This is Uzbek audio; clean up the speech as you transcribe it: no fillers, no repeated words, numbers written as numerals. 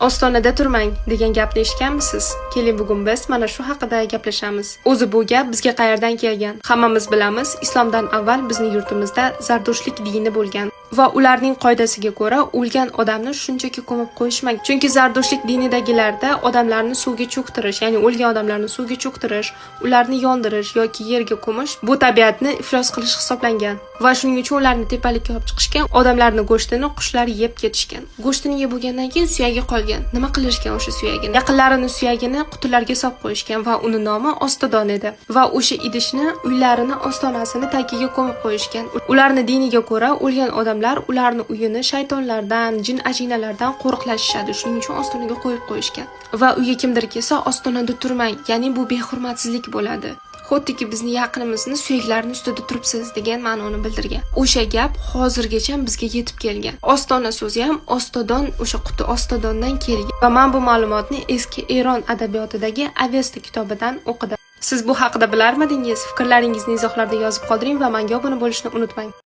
Ostonada turmang degan gapni eshitganmisiz? Keling bugun biz mana shu haqida gaplashamiz. O'zi bu gap bizga qayerdan kelgan? Hammamiz bilamiz, islomdan avval bizning yurtimizda zardoshlik dini bo'lgan va ularning qoidasiga ko'ra o'lgan odamni shunchaki ko'mib qo'yishmagan. Chunki zardoshlik dinidagilarda odamlarni suvga cho'ktirish, ya'ni o'lgan odamlarni suvga cho'ktirish, ularni yondirish yoki yerga ko'mish bu tabiatni iflos qilish hisoblangan. Va shuning uchun ularni tepalikka olib chiqishgan, odamlarning go'shtini qushlar yeb ketishgan. Go'shtini yeb bo'lgandan keyin suyagi qolgan. Nima qilishgan o'sha suyagini? Yaqinlarining suyagini qutilarga solib qo'yishgan va uni nomi ostodon edi. Va o'sha idishni uylarini ostonasini tagiga ko'mib qo'yishgan. Ularning diniga ko'ra o'lgan odamlar ularning uyini shaytonlardan, jin ajinalardan qo'riqlashishadi. Shuning uchun ostonaga qo'yib qo'yishgan. Va uyga kimdir kelsa, ostonada turmang, ya'ni bu behurmatsizlik bo'ladi. Xuddiki bizni yaqinimizni suyaklarini ustida turibsiz degan ma'noni bildirgan. O'sha gap hozirgacha bizga yetib kelgan. Ostona so'zi ham ostodon, o'sha quti ostodondan kelgan. Va men bu ma'lumotni eski Eron adabiyotidagi Avesta kitobidan o'qidim. Siz bu haqida bilarmidingiz? Fikrlaringizni izohlarda yozib qoldiring va menga obuna bo'lishni unutmang.